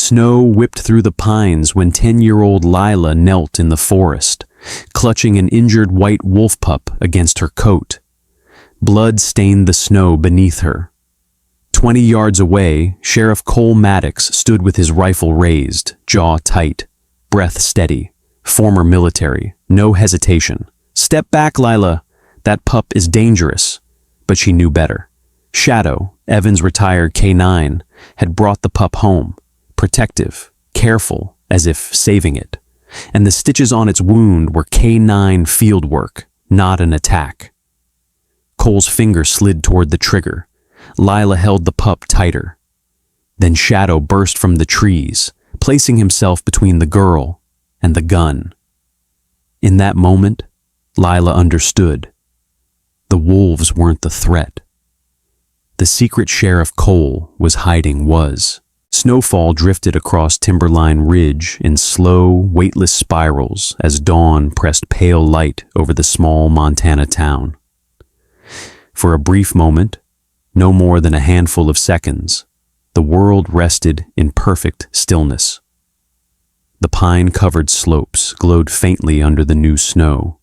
Snow whipped through the pines when 10-year-old Lila knelt in the forest, clutching an injured white wolf pup against her coat. Blood stained the snow beneath her. 20 yards away, Sheriff Cole Maddox stood with his rifle raised, jaw tight, breath steady. Former military, no hesitation. "Step back, Lila. That pup is dangerous." But she knew better. Shadow, Evan's retired K9, had brought the pup home, protective, careful, as if saving it. And the stitches on its wound were K9 field work, not an attack. Cole's finger slid toward the trigger. Lila held the pup tighter. Then Shadow burst from the trees, placing himself between the girl and the gun. In that moment, Lila understood. The wolves weren't the threat. The secret Sheriff Cole was hiding was. Snowfall drifted across Timberline Ridge in slow, weightless spirals as dawn pressed pale light over the small Montana town. For a brief moment, no more than a handful of seconds, the world rested in perfect stillness. The pine-covered slopes glowed faintly under the new snow.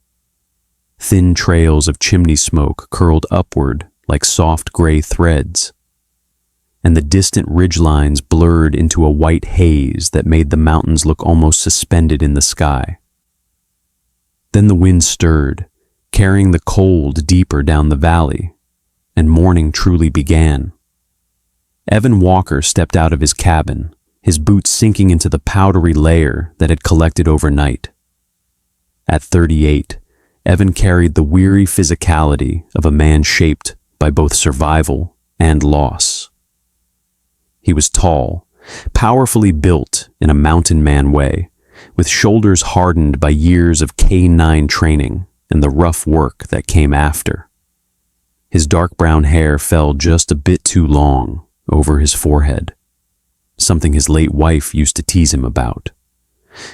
Thin trails of chimney smoke curled upward like soft gray threads, and the distant ridgelines blurred into a white haze that made the mountains look almost suspended in the sky. Then the wind stirred, carrying the cold deeper down the valley, and morning truly began. Evan Walker stepped out of his cabin, his boots sinking into the powdery layer that had collected overnight. At 38, Evan carried the weary physicality of a man shaped by both survival and loss. He was tall, powerfully built in a mountain man way, with shoulders hardened by years of K9 training and the rough work that came after. His dark brown hair fell just a bit too long over his forehead, something his late wife used to tease him about.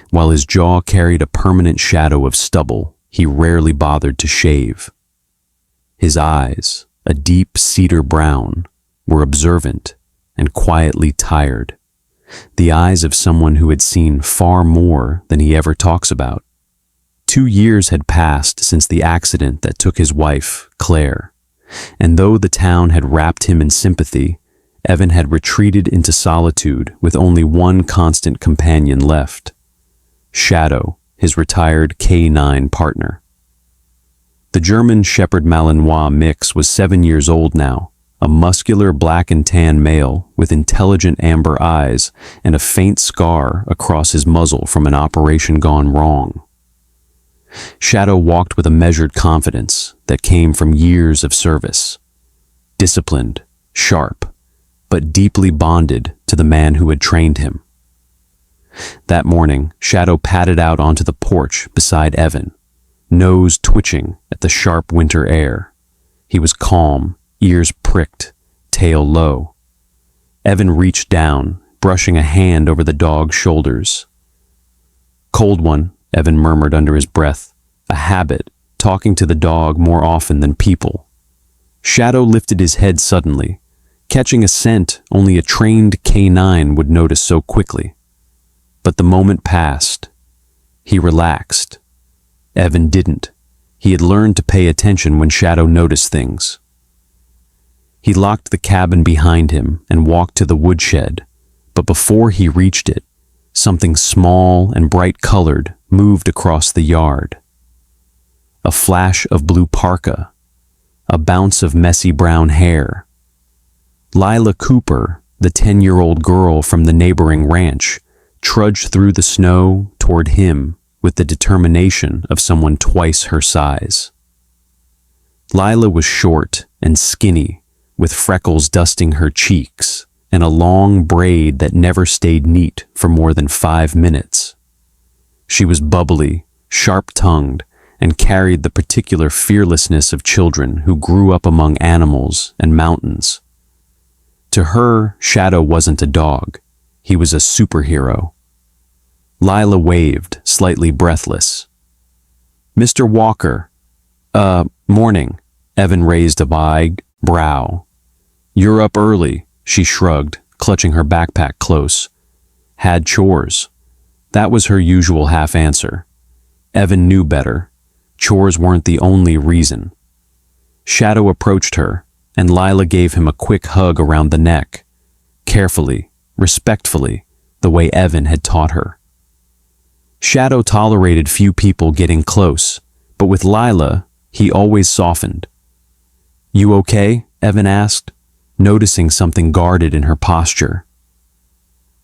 While his jaw carried a permanent shadow of stubble, he rarely bothered to shave. His eyes, a deep cedar brown, were observant and quietly tired, the eyes of someone who had seen far more than he ever talks about. 2 years had passed since the accident that took his wife, Claire, and though the town had wrapped him in sympathy, Evan had retreated into solitude with only one constant companion left: Shadow, his retired K9 partner. The German Shepherd Malinois mix was 7 years old now, a muscular black and tan male with intelligent amber eyes and a faint scar across his muzzle from an operation gone wrong. Shadow walked with a measured confidence that came from years of service. Disciplined, sharp, but deeply bonded to the man who had trained him. That morning, Shadow padded out onto the porch beside Evan, nose twitching at the sharp winter air. He was calm, ears pricked, tail low. Evan reached down, brushing a hand over the dog's shoulders. "Cold one," Evan murmured under his breath, a habit, talking to the dog more often than people. Shadow lifted his head suddenly, catching a scent only a trained K9 would notice so quickly. But the moment passed. He relaxed. Evan didn't. He had learned to pay attention when Shadow noticed things. He locked the cabin behind him and walked to the woodshed, but before he reached it, something small and bright-colored moved across the yard. A flash of blue parka, a bounce of messy brown hair. Lila Cooper, the 10-year-old girl from the neighboring ranch, trudged through the snow toward him with the determination of someone twice her size. Lila was short and skinny, with freckles dusting her cheeks and a long braid that never stayed neat for more than 5 minutes. She was bubbly, sharp-tongued, and carried the particular fearlessness of children who grew up among animals and mountains. To her, Shadow wasn't a dog. He was a superhero. Lila waved, slightly breathless. "Mr. Walker." Morning." Evan raised a vague brow. "You're up early," she shrugged, clutching her backpack close. Had chores. That was her usual half answer. Evan knew better. Chores weren't the only reason. Shadow approached her, and Lila gave him a quick hug around the neck, carefully, respectfully, the way Evan had taught her. Shadow tolerated few people getting close, but with Lila, he always softened. "You okay?" Evan asked, noticing something guarded in her posture.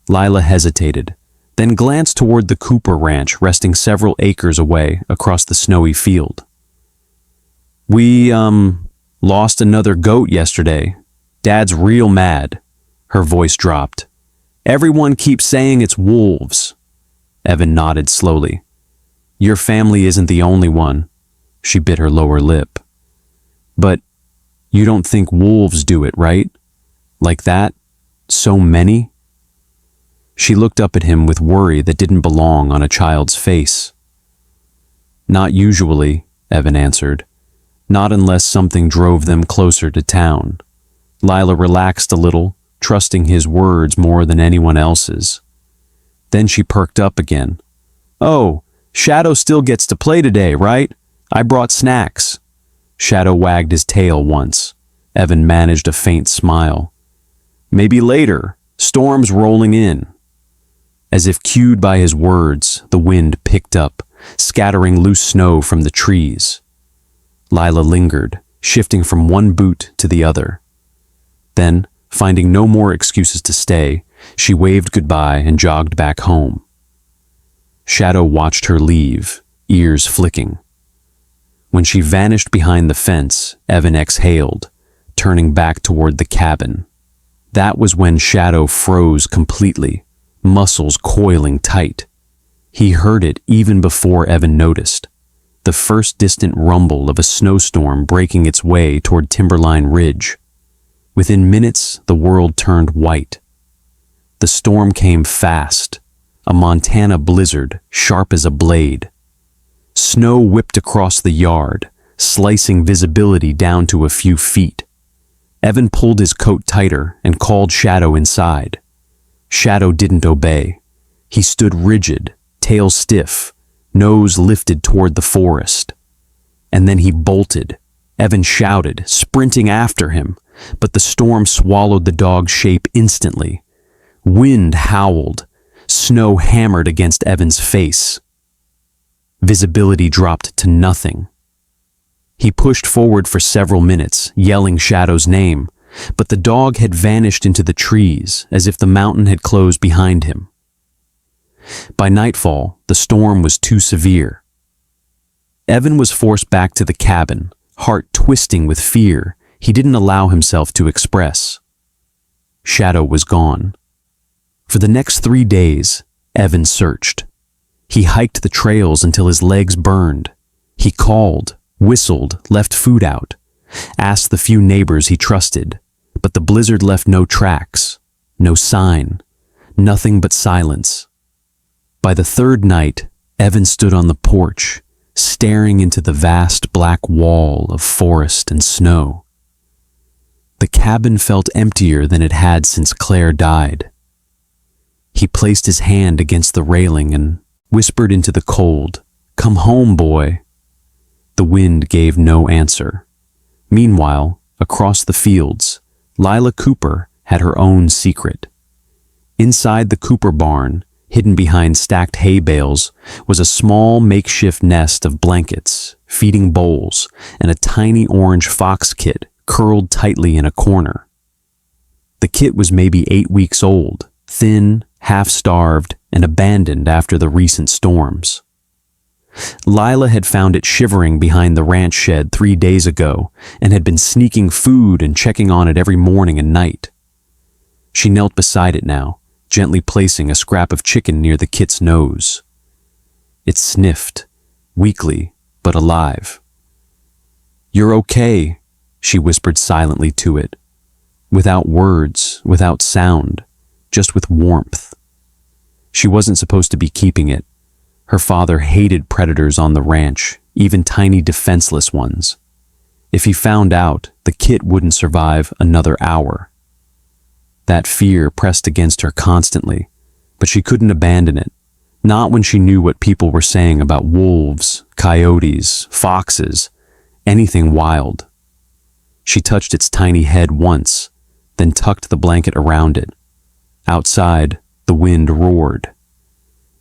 Lila hesitated, then glanced toward the Cooper ranch resting several acres away across the snowy field. "We, lost another goat yesterday. Dad's real mad." Her voice dropped. "Everyone keeps saying it's wolves." Evan nodded slowly. "Your family isn't the only one." She bit her lower lip. "But you don't think wolves do it, right? Like that? So many?" She looked up at him with worry that didn't belong on a child's face. "Not usually," Evan answered. "Not unless something drove them closer to town." Lila relaxed a little, trusting his words more than anyone else's. Then she perked up again. "Oh, Shadow still gets to play today, right? I brought snacks." Shadow wagged his tail once. Evan managed a faint smile. "Maybe later. Storm's rolling in." As if cued by his words, the wind picked up, scattering loose snow from the trees. Lila lingered, shifting from one boot to the other. Then, finding no more excuses to stay, she waved goodbye and jogged back home. Shadow watched her leave, ears flicking. When she vanished behind the fence, Evan exhaled, turning back toward the cabin. That was when Shadow froze completely, muscles coiling tight. He heard it even before Evan noticed. The first distant rumble of a snowstorm breaking its way toward Timberline Ridge. Within minutes, the world turned white. The storm came fast, a Montana blizzard, sharp as a blade. Snow whipped across the yard, slicing visibility down to a few feet. Evan pulled his coat tighter and called Shadow inside. Shadow didn't obey. He stood rigid, tail stiff, nose lifted toward the forest. And then he bolted. Evan shouted, sprinting after him, but the storm swallowed the dog's shape instantly. Wind howled. Snow hammered against Evan's face. Visibility dropped to nothing. He pushed forward for several minutes, yelling Shadow's name, but the dog had vanished into the trees as if the mountain had closed behind him. By nightfall, the storm was too severe. Evan was forced back to the cabin, heart twisting with fear he didn't allow himself to express. Shadow was gone. For the next 3 days, Evan searched. He hiked the trails until his legs burned. He called, whistled, left food out, asked the few neighbors he trusted, but the blizzard left no tracks, no sign, nothing but silence. By the third night, Evan stood on the porch, staring into the vast black wall of forest and snow. The cabin felt emptier than it had since Claire died. He placed his hand against the railing and whispered into the cold, "Come home, boy." The wind gave no answer. Meanwhile, across the fields, Lila Cooper had her own secret. Inside the Cooper barn, hidden behind stacked hay bales, was a small makeshift nest of blankets, feeding bowls, and a tiny orange fox kit curled tightly in a corner. The kit was maybe 8 weeks old, thin, half-starved, and abandoned after the recent storms. Lila had found it shivering behind the ranch shed 3 days ago and had been sneaking food and checking on it every morning and night. She knelt beside it now, gently placing a scrap of chicken near the kit's nose. It sniffed, weakly but alive. "You're okay," she whispered silently to it, without words, without sound, just with warmth. She wasn't supposed to be keeping it. Her father hated predators on the ranch, even tiny defenseless ones. If he found out, the kit wouldn't survive another hour. That fear pressed against her constantly, But she couldn't abandon it, not when she knew what people were saying about wolves, coyotes, foxes, anything wild. She touched its tiny head once, then tucked the blanket around it. Outside, the wind roared.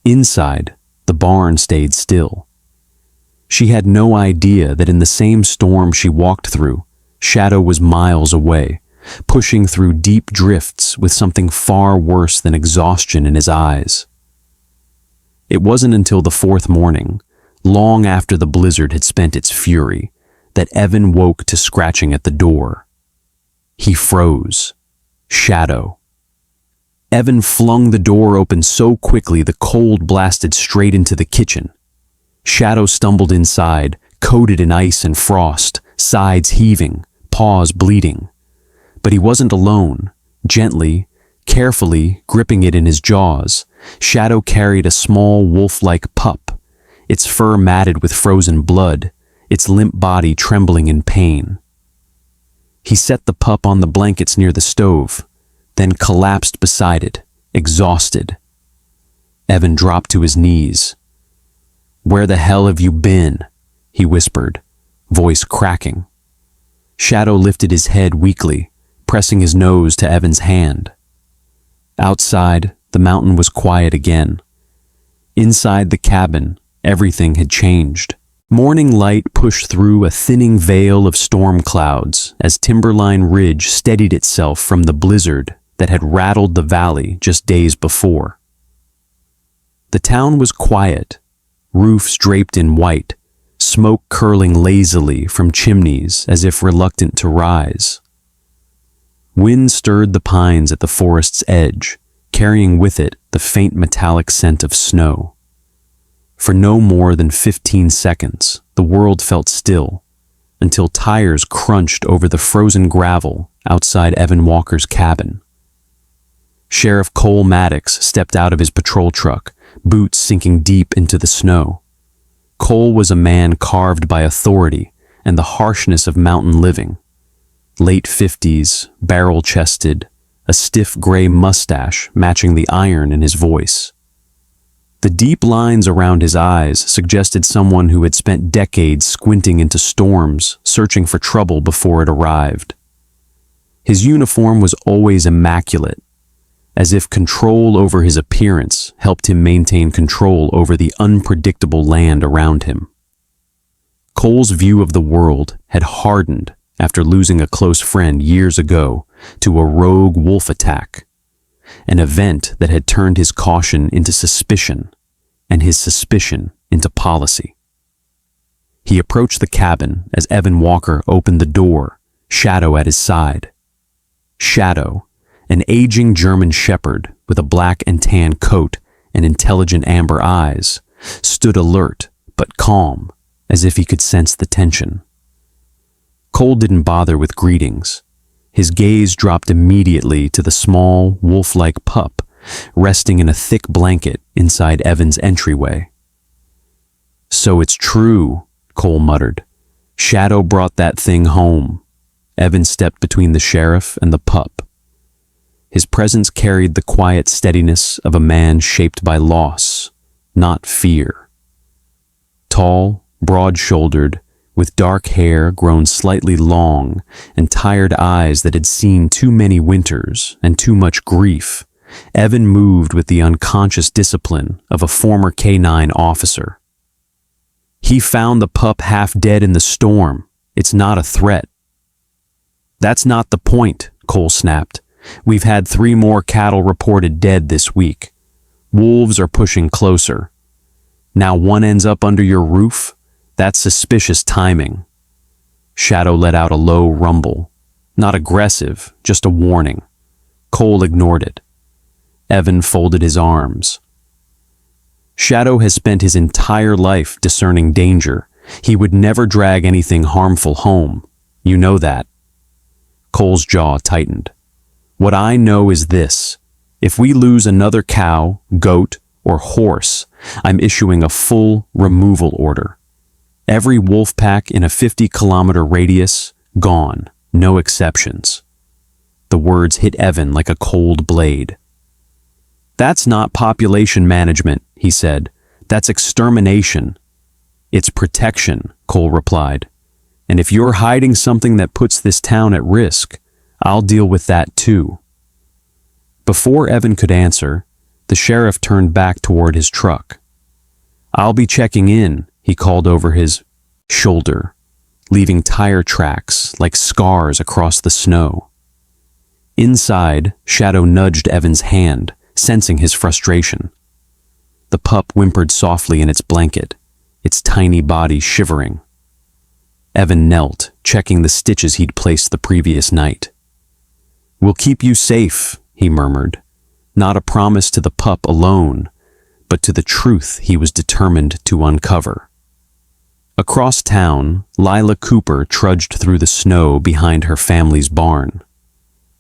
Inside, the barn stayed still. She had no idea that in the same storm she walked through, Shadow was miles away, pushing through deep drifts with something far worse than exhaustion in his eyes. It wasn't until the fourth morning, long after the blizzard had spent its fury, that Evan woke to scratching at the door. He froze. Shadow. Evan flung the door open so quickly the cold blasted straight into the kitchen. Shadow stumbled inside, coated in ice and frost, sides heaving, paws bleeding. But he wasn't alone. Gently, carefully gripping it in his jaws, Shadow carried a small wolf-like pup, its fur matted with frozen blood, its limp body trembling in pain. He set the pup on the blankets near the stove, then collapsed beside it, exhausted. Evan dropped to his knees. "Where the hell have you been?" he whispered, voice cracking. Shadow lifted his head weakly, pressing his nose to Evan's hand. Outside, the mountain was quiet again. Inside the cabin, everything had changed. Morning light pushed through a thinning veil of storm clouds as Timberline Ridge steadied itself from the blizzard that had rattled the valley just days before. The town was quiet, roofs draped in white, smoke curling lazily from chimneys as if reluctant to rise. Wind stirred the pines at the forest's edge, carrying with it the faint metallic scent of snow. For no more than 15 seconds, the world felt still, until tires crunched over the frozen gravel outside Evan Walker's cabin. Sheriff Cole Maddox stepped out of his patrol truck, boots sinking deep into the snow. Cole was a man carved by authority and the harshness of mountain living. Late 50s, barrel-chested, a stiff gray mustache matching the iron in his voice. The deep lines around his eyes suggested someone who had spent decades squinting into storms, searching for trouble before it arrived. His uniform was always immaculate, as if control over his appearance helped him maintain control over the unpredictable land around him. Cole's view of the world had hardened after losing a close friend years ago to a rogue wolf attack, an event that had turned his caution into suspicion and his suspicion into policy. He approached the cabin as Evan Walker opened the door, Shadow at his side. Shadow, an aging German shepherd with a black and tan coat and intelligent amber eyes, stood alert but calm, as if he could sense the tension. Cole didn't bother with greetings. His gaze dropped immediately to the small, wolf-like pup, resting in a thick blanket inside Evan's entryway. "So it's true," Cole muttered. "Shadow brought that thing home." Evan stepped between the sheriff and the pup. His presence carried the quiet steadiness of a man shaped by loss, not fear. Tall, broad-shouldered, with dark hair grown slightly long and tired eyes that had seen too many winters and too much grief, Evan moved with the unconscious discipline of a former K-9 officer. "He found the pup half dead in the storm. It's not a threat." "That's not the point," Cole snapped. "We've had 3 more cattle reported dead this week. Wolves are pushing closer. Now one ends up under your roof? That's suspicious timing." Shadow let out a low rumble. Not aggressive, just a warning. Cole ignored it. Evan folded his arms. Shadow has spent his entire life discerning danger. He would never drag anything harmful home. You know that. Cole's jaw tightened. "What I know is this. If we lose another cow, goat, or horse, I'm issuing a full removal order. Every wolf pack in a 50-kilometer radius, gone, no exceptions." The words hit Evan like a cold blade. That's not population management, he said. That's extermination. It's protection, Cole replied. And if you're hiding something that puts this town at risk, I'll deal with that too. Before Evan could answer, the sheriff turned back toward his truck. I'll be checking in, he called over his shoulder, leaving tire tracks like scars across the snow. Inside, Shadow nudged Evan's hand, sensing his frustration. The pup whimpered softly in its blanket, its tiny body shivering. Evan knelt, checking the stitches he'd placed the previous night. We'll keep you safe, he murmured, not a promise to the pup alone, but to the truth he was determined to uncover. Across town, Lila Cooper trudged through the snow behind her family's barn.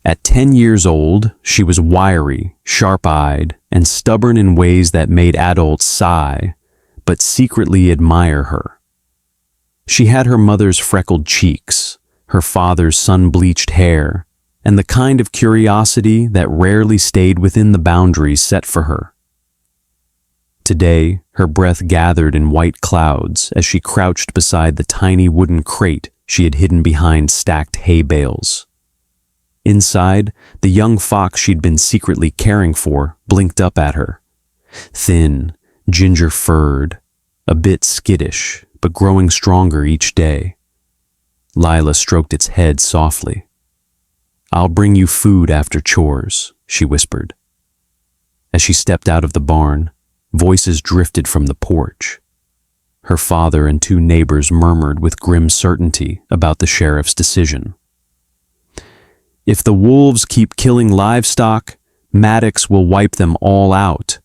At 10 years old, she was wiry, sharp-eyed, and stubborn in ways that made adults sigh, but secretly admire her. She had her mother's freckled cheeks, her father's sun-bleached hair, and the kind of curiosity that rarely stayed within the boundaries set for her. Today, her breath gathered in white clouds as she crouched beside the tiny wooden crate she had hidden behind stacked hay bales. Inside, the young fox she'd been secretly caring for blinked up at her. Thin, ginger-furred, a bit skittish, but growing stronger each day. Lila stroked its head softly. I'll bring you food after chores, she whispered. As she stepped out of the barn, voices drifted from the porch. Her father and 2 neighbors murmured with grim certainty about the sheriff's decision. If the wolves keep killing livestock, Maddox will wipe them all out.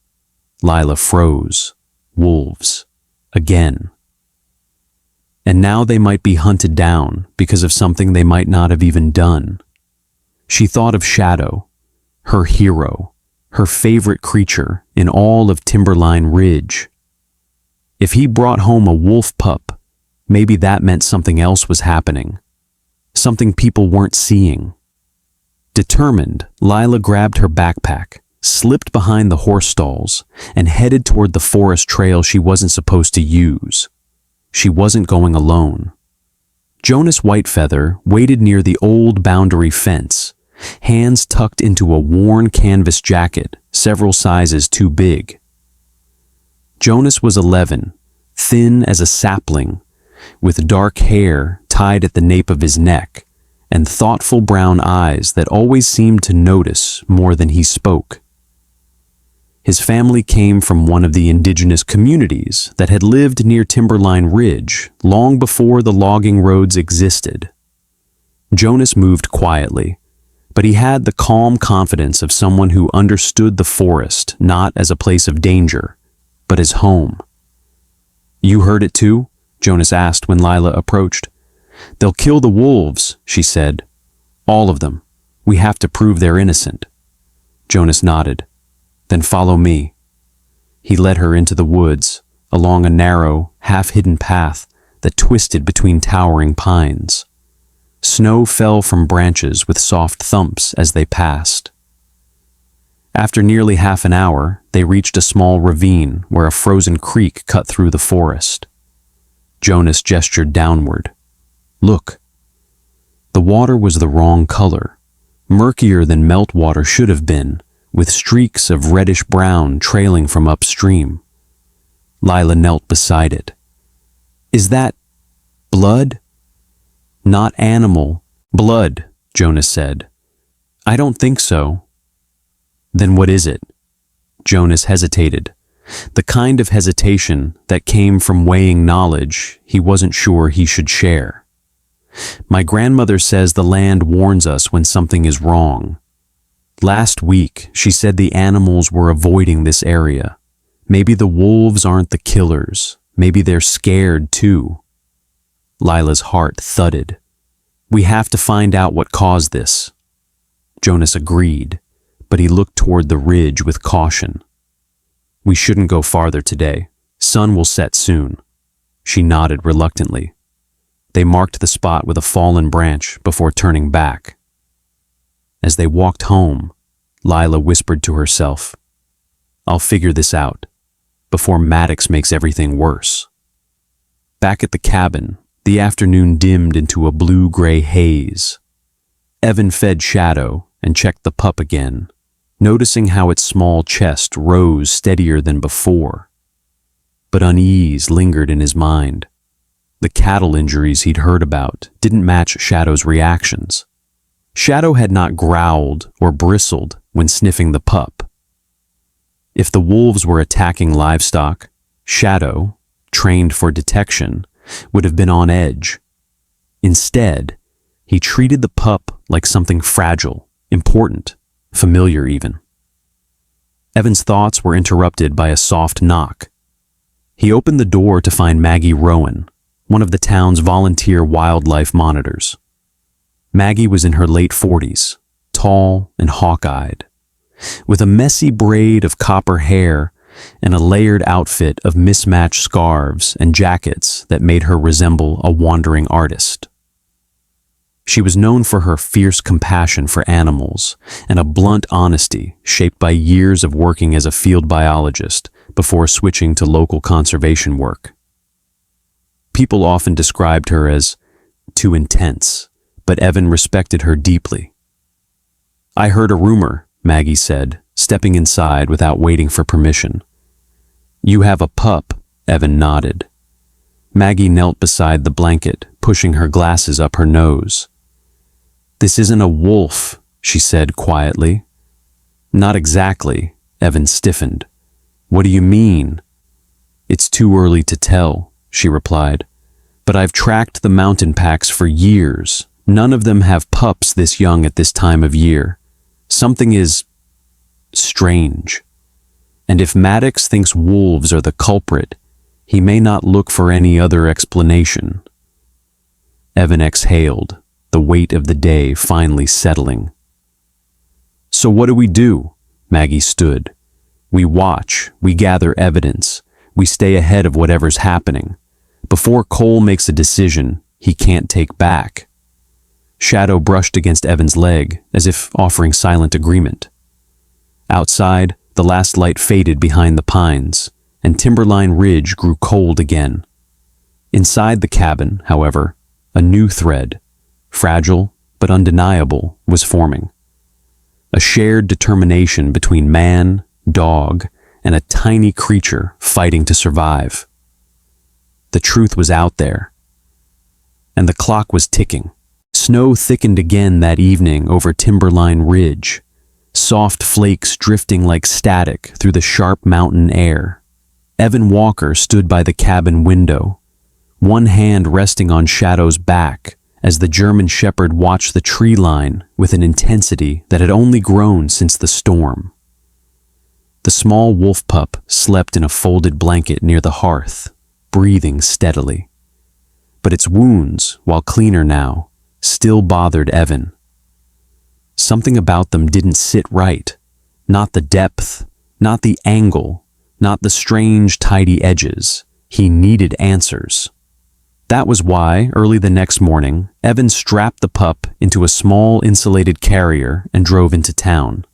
Lila froze. Wolves. Again. And now they might be hunted down because of something they might not have even done. She thought of Shadow, her hero, her favorite creature in all of Timberline Ridge. If he brought home a wolf pup, maybe that meant something else was happening, something people weren't seeing. Determined, Lila grabbed her backpack, slipped behind the horse stalls, and headed toward the forest trail she wasn't supposed to use. She wasn't going alone. Jonas Whitefeather waited near the old boundary fence, hands tucked into a worn canvas jacket, several sizes too big. Jonas was 11, thin as a sapling, with dark hair tied at the nape of his neck, and thoughtful brown eyes that always seemed to notice more than he spoke. His family came from one of the indigenous communities that had lived near Timberline Ridge long before the logging roads existed. Jonas moved quietly, but he had the calm confidence of someone who understood the forest not as a place of danger, but as home. You heard it too? Jonas asked when Lila approached. They'll kill the wolves, she said. All of them. We have to prove they're innocent. Jonas nodded. Then follow me. He led her into the woods, along a narrow, half-hidden path that twisted between towering pines. Snow fell from branches with soft thumps as they passed. After nearly half an hour, they reached a small ravine where a frozen creek cut through the forest. Jonas gestured downward. Look. The water was the wrong color, murkier than meltwater should have been, with streaks of reddish-brown trailing from upstream. Lila knelt beside it. Is that blood? Not animal, blood, Jonas said. I don't think so. Then what is it? Jonas hesitated, the kind of hesitation that came from weighing knowledge he wasn't sure he should share. My grandmother says the land warns us when something is wrong. Last week, she said the animals were avoiding this area. Maybe the wolves aren't the killers. Maybe they're scared too. Lila's heart thudded. We have to find out what caused this. Jonas agreed, but he looked toward the ridge with caution. We shouldn't go farther today. Sun will set soon. She nodded reluctantly. They marked the spot with a fallen branch before turning back. As they walked home, Lila whispered to herself, I'll figure this out, before Maddox makes everything worse. Back at the cabin, the afternoon dimmed into a blue-gray haze. Evan fed Shadow and checked the pup again, noticing how its small chest rose steadier than before. But unease lingered in his mind. The cattle injuries he'd heard about didn't match Shadow's reactions. Shadow had not growled or bristled when sniffing the pup. If the wolves were attacking livestock, Shadow, trained for detection, would have been on edge. Instead, he treated the pup like something fragile, important, familiar even. Evan's thoughts were interrupted by a soft knock. He opened the door to find Maggie Rowan, one of the town's volunteer wildlife monitors. Maggie was in her late 40s, tall and hawk-eyed, with a messy braid of copper hair and a layered outfit of mismatched scarves and jackets that made her resemble a wandering artist. She was known for her fierce compassion for animals and a blunt honesty shaped by years of working as a field biologist before switching to local conservation work. People often described her as too intense, but Evan respected her deeply. "I heard a rumor," Maggie said, stepping inside without waiting for permission. "You have a pup," Evan nodded. Maggie knelt beside the blanket, pushing her glasses up her nose. "This isn't a wolf," she said quietly. "Not exactly," Evan stiffened. "What do you mean?" "It's too early to tell," she replied. "But I've tracked the mountain packs for years. None of them have pups this young at this time of year. Something is strange. And if Maddox thinks wolves are the culprit, he may not look for any other explanation." Evan exhaled, the weight of the day finally settling. "So what do we do?" Maggie stood. "We watch, we gather evidence, we stay ahead of whatever's happening. Before Cole makes a decision he can't take back." Shadow brushed against Evan's leg, as if offering silent agreement. Outside, the last light faded behind the pines, and Timberline Ridge grew cold again. Inside the cabin, however, a new thread, fragile but undeniable, was forming. A shared determination between man, dog, and a tiny creature fighting to survive. The truth was out there, and the clock was ticking. Snow thickened again that evening over Timberline Ridge, soft flakes drifting like static through the sharp mountain air. Evan Walker stood by the cabin window, one hand resting on Shadow's back as the German Shepherd watched the tree line with an intensity that had only grown since the storm. The small wolf pup slept in a folded blanket near the hearth, breathing steadily. But its wounds, while cleaner now, still bothered Evan. Something about them didn't sit right. Not the depth, not the angle, not the strange, tidy edges. He needed answers. That was why, early the next morning, Evan strapped the pup into a small insulated carrier and drove into town.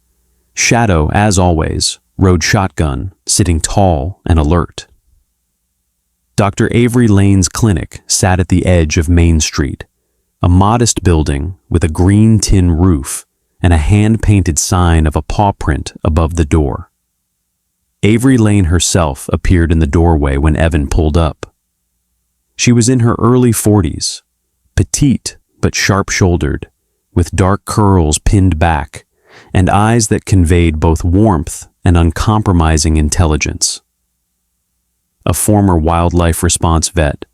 Shadow, as always, rode shotgun, sitting tall and alert. Dr. Avery Lane's clinic sat at the edge of Main Street, a modest building with a green tin roof and a hand-painted sign of a paw print above the door. Avery Lane herself appeared in the doorway when Evan pulled up. She was in her early 40s, petite but sharp-shouldered, with dark curls pinned back and eyes that conveyed both warmth and uncompromising intelligence. A former wildlife response vet,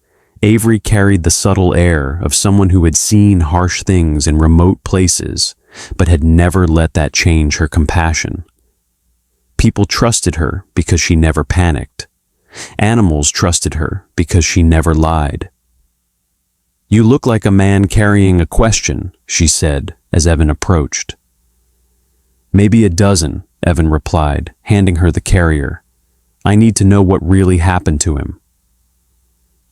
Avery carried the subtle air of someone who had seen harsh things in remote places but had never let that change her compassion. People trusted her because she never panicked. Animals trusted her because she never lied. "You look like a man carrying a question," she said as Evan approached. "Maybe a dozen," Evan replied, handing her the carrier. "I need to know what really happened to him."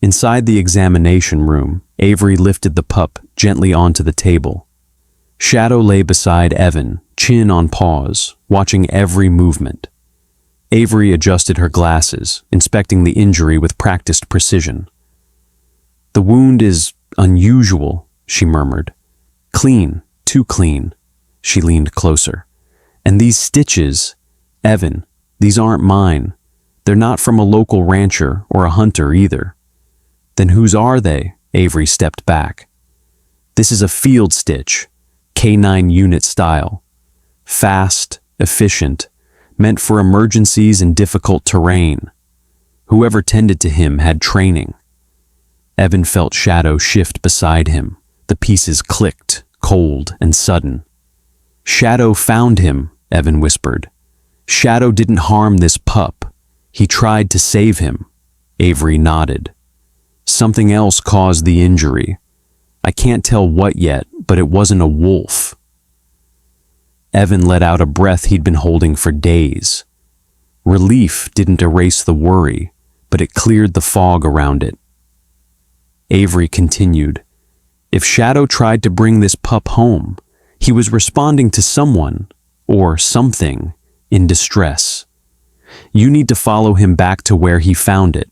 Inside the examination room, Avery lifted the pup gently onto the table. Shadow lay beside Evan, chin on paws, watching every movement. Avery adjusted her glasses, inspecting the injury with practiced precision. "The wound is unusual," she murmured. "Clean, too clean." She leaned closer. "And these stitches, Evan, these aren't mine. They're not from a local rancher or a hunter either." "Then whose are they?" Avery stepped back. "This is a field stitch, K9 unit style. Fast, efficient, meant for emergencies in difficult terrain. Whoever tended to him had training." Evan felt Shadow shift beside him. The pieces clicked, cold and sudden. "Shadow found him," Evan whispered. "Shadow didn't harm this pup. He tried to save him." Avery nodded. "Something else caused the injury. I can't tell what yet, but it wasn't a wolf." Evan let out a breath he'd been holding for days. Relief didn't erase the worry, but it cleared the fog around it. Avery continued, "If Shadow tried to bring this pup home, he was responding to someone, or something, in distress. You need to follow him back to where he found it."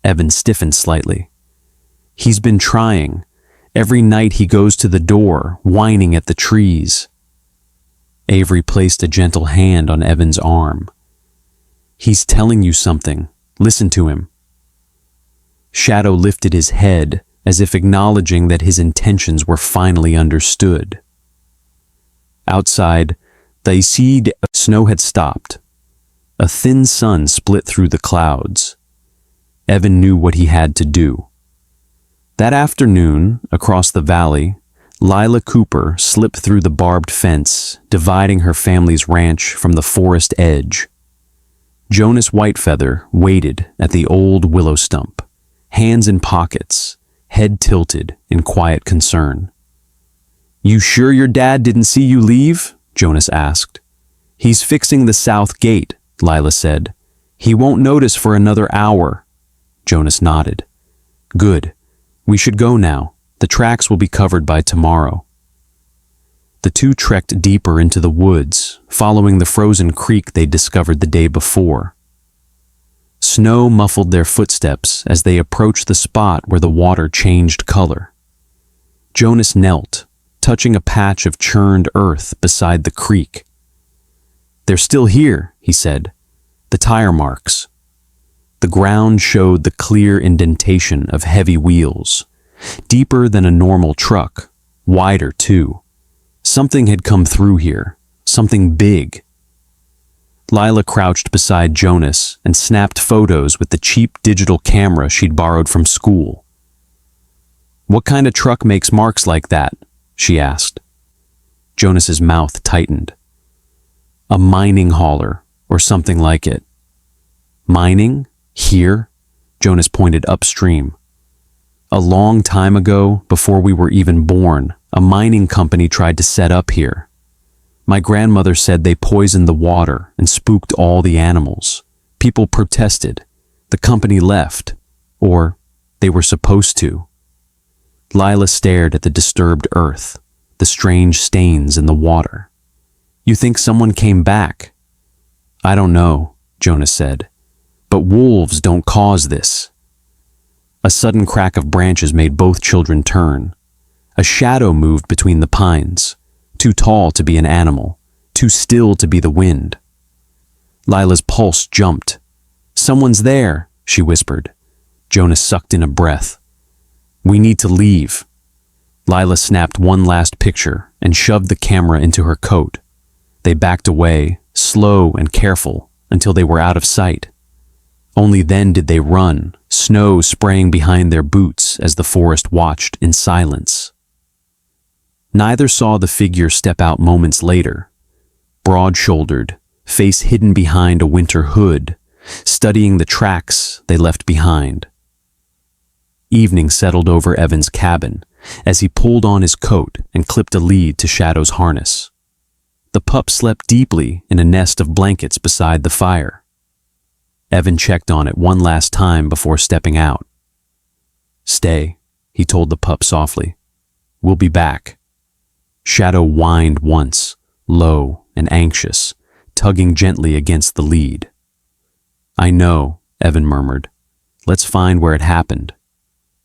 Evan stiffened slightly. "He's been trying. Every night he goes to the door, whining at the trees." Avery placed a gentle hand on Evan's arm. "He's telling you something. Listen to him." Shadow lifted his head, as if acknowledging that his intentions were finally understood. Outside, the snow had stopped. A thin sun split through the clouds. Evan knew what he had to do. That afternoon, across the valley, Lila Cooper slipped through the barbed fence, dividing her family's ranch from the forest edge. Jonas Whitefeather waited at the old willow stump, hands in pockets, head tilted in quiet concern. "You sure your dad didn't see you leave?" Jonas asked. "He's fixing the south gate," Lila said. "He won't notice for another hour." Jonas nodded. "Good. We should go now. The tracks will be covered by tomorrow." The two trekked deeper into the woods, following the frozen creek they discovered the day before. Snow muffled their footsteps as they approached the spot where the water changed color. Jonas knelt, touching a patch of churned earth beside the creek. "They're still here," he said. "The tire marks." The ground showed the clear indentation of heavy wheels, deeper than a normal truck, wider too. Something had come through here, something big. Lila crouched beside Jonas and snapped photos with the cheap digital camera she'd borrowed from school. "What kind of truck makes marks like that?" she asked. Jonas's mouth tightened. "A mining hauler, or something like it." "Mining? Here?" Jonas pointed upstream. "A long time ago, before we were even born, a mining company tried to set up here. My grandmother said they poisoned the water and spooked all the animals. People protested. The company left. Or they were supposed to." Lila stared at the disturbed earth, the strange stains in the water. "You think someone came back?" "I don't know," Jonas said. "But wolves don't cause this." A sudden crack of branches made both children turn. A shadow moved between the pines, too tall to be an animal, too still to be the wind. Lila's pulse jumped. "Someone's there," she whispered. Jonas sucked in a breath. "We need to leave." Lila snapped one last picture and shoved the camera into her coat. They backed away, slow and careful, until they were out of sight. Only then did they run, snow spraying behind their boots as the forest watched in silence. Neither saw the figure step out moments later, broad-shouldered, face hidden behind a winter hood, studying the tracks they left behind. Evening settled over Evan's cabin as he pulled on his coat and clipped a lead to Shadow's harness. The pup slept deeply in a nest of blankets beside the fire. Evan checked on it one last time before stepping out. "Stay," he told the pup softly. "We'll be back." Shadow whined once, low and anxious, tugging gently against the lead. "I know," Evan murmured. "Let's find where it happened."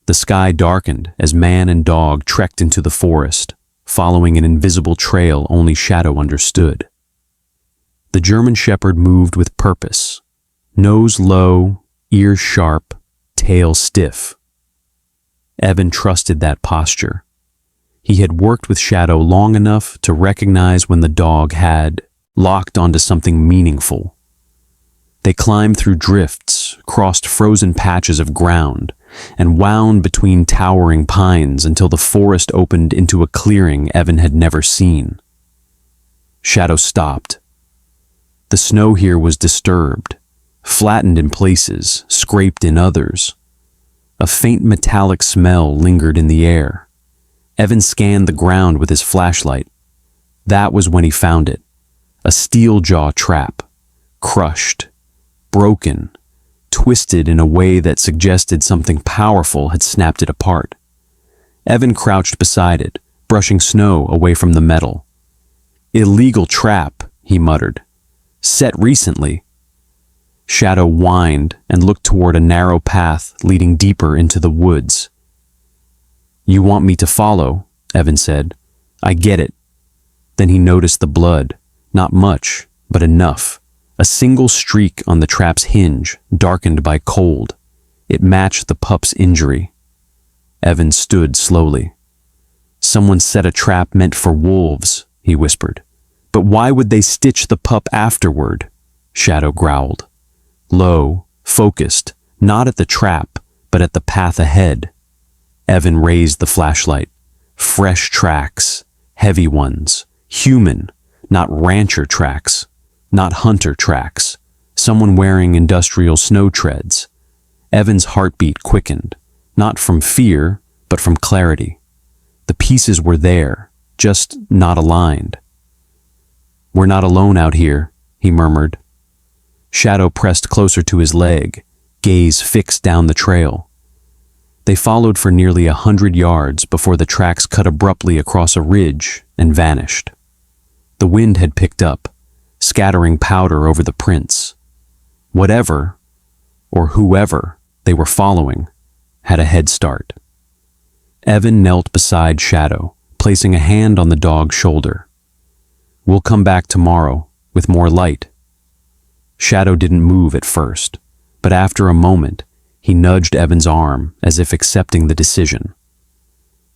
The sky darkened as man and dog trekked into the forest, following an invisible trail only Shadow understood. The German Shepherd moved with purpose, nose low, ears sharp, tail stiff. Evan trusted that posture. He had worked with Shadow long enough to recognize when the dog had locked onto something meaningful. They climbed through drifts, crossed frozen patches of ground, and wound between towering pines until the forest opened into a clearing Evan had never seen. Shadow stopped. The snow here was disturbed, flattened in places, scraped in others. A faint metallic smell lingered in the air. Evan scanned the ground with his flashlight. That was when he found it. A steel jaw trap, crushed, broken, twisted in a way that suggested something powerful had snapped it apart. Evan crouched beside it, brushing snow away from the metal. "Illegal trap," he muttered. "Set recently." Shadow whined and looked toward a narrow path leading deeper into the woods. "You want me to follow?" Evan said. "I get it." Then he noticed the blood. Not much, but enough. A single streak on the trap's hinge, darkened by cold. It matched the pup's injury. Evan stood slowly. "Someone set a trap meant for wolves," he whispered. "But why would they stitch the pup afterward?" Shadow growled. Low, focused, not at the trap, but at the path ahead. Evan raised the flashlight. Fresh tracks, heavy ones, human, not rancher tracks, not hunter tracks, someone wearing industrial snow treads. Evan's heartbeat quickened, not from fear, but from clarity. The pieces were there, just not aligned. "We're not alone out here," he murmured. Shadow pressed closer to his leg, gaze fixed down the trail. They followed for nearly 100 yards before the tracks cut abruptly across a ridge and vanished. The wind had picked up, scattering powder over the prints. Whatever, or whoever, they were following had a head start. Evan knelt beside Shadow, placing a hand on the dog's shoulder. "We'll come back tomorrow, with more light." Shadow didn't move at first, but after a moment, he nudged Evan's arm as if accepting the decision.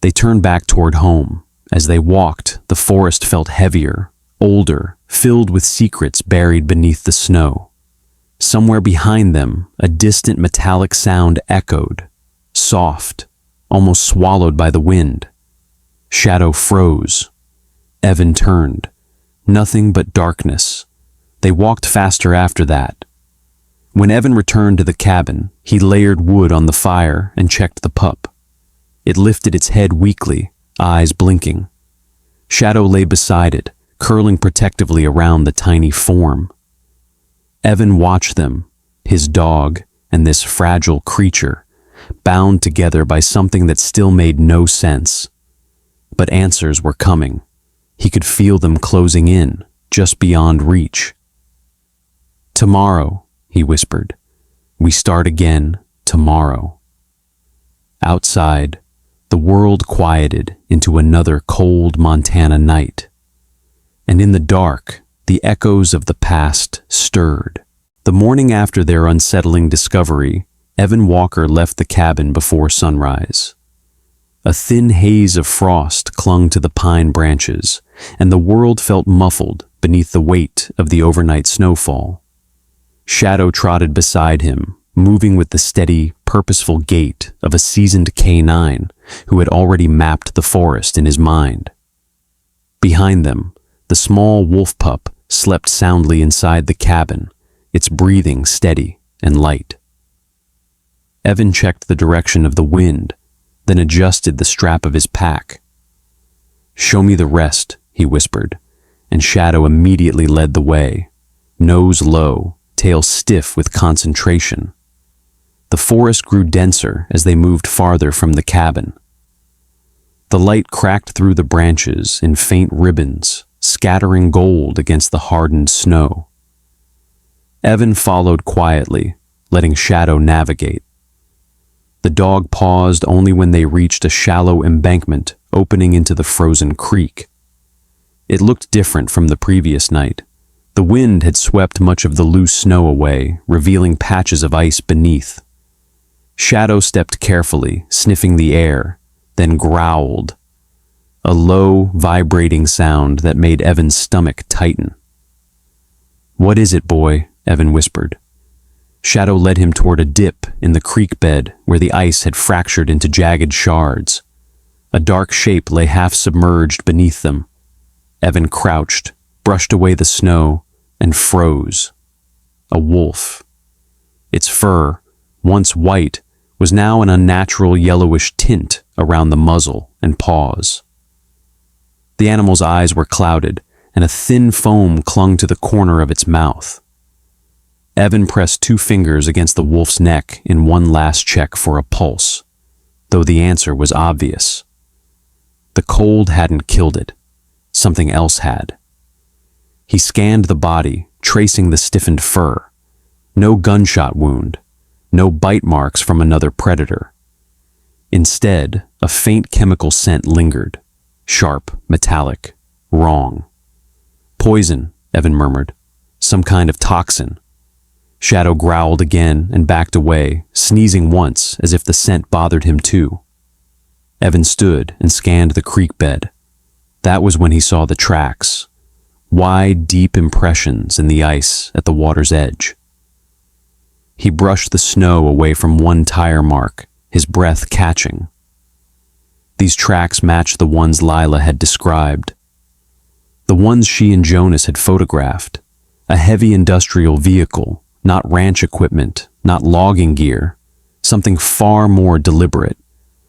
They turned back toward home. As they walked, the forest felt heavier, older, filled with secrets buried beneath the snow. Somewhere behind them, a distant metallic sound echoed, soft, almost swallowed by the wind. Shadow froze. Evan turned. Nothing but darkness. They walked faster after that. When Evan returned to the cabin, he layered wood on the fire and checked the pup. It lifted its head weakly, eyes blinking. Shadow lay beside it, curling protectively around the tiny form. Evan watched them, his dog and this fragile creature, bound together by something that still made no sense. But answers were coming. He could feel them closing in, just beyond reach. "Tomorrow," he whispered. "We start again tomorrow." Outside, the world quieted into another cold Montana night. And in the dark, the echoes of the past stirred. The morning after their unsettling discovery, Evan Walker left the cabin before sunrise. A thin haze of frost clung to the pine branches, and the world felt muffled beneath the weight of the overnight snowfall. Shadow trotted beside him, moving with the steady, purposeful gait of a seasoned canine who had already mapped the forest in his mind. Behind them, the small wolf pup slept soundly inside the cabin, its breathing steady and light. Evan checked the direction of the wind, then adjusted the strap of his pack. "Show me the rest," he whispered, and Shadow immediately led the way, nose low, tail stiff with concentration. The forest grew denser as they moved farther from the cabin. The light cracked through the branches in faint ribbons, scattering gold against the hardened snow. Evan followed quietly, letting Shadow navigate. The dog paused only when they reached a shallow embankment opening into the frozen creek. It looked different from the previous night. The wind had swept much of the loose snow away, revealing patches of ice beneath. Shadow stepped carefully, sniffing the air, then growled, a low, vibrating sound that made Evan's stomach tighten. "What is it, boy?" Evan whispered. Shadow led him toward a dip in the creek bed where the ice had fractured into jagged shards. A dark shape lay half submerged beneath them. Evan crouched, brushed away the snow, and froze. A wolf. Its fur, once white, was now an unnatural yellowish tint around the muzzle and paws. The animal's eyes were clouded, and a thin foam clung to the corner of its mouth. Evan pressed 2 fingers against the wolf's neck in one last check for a pulse, though the answer was obvious. The cold hadn't killed it. Something else had. He scanned the body, tracing the stiffened fur. No gunshot wound, no bite marks from another predator. Instead, a faint chemical scent lingered, sharp, metallic, wrong. "Poison," Evan murmured. "Some kind of toxin." Shadow growled again and backed away, sneezing once as if the scent bothered him too. Evan stood and scanned the creek bed. That was when he saw the tracks, wide, deep impressions in the ice at the water's edge. He brushed the snow away from one tire mark, his breath catching. These tracks matched the ones Lila had described. The ones she and Jonas had photographed. A heavy industrial vehicle, not ranch equipment, not logging gear, something far more deliberate.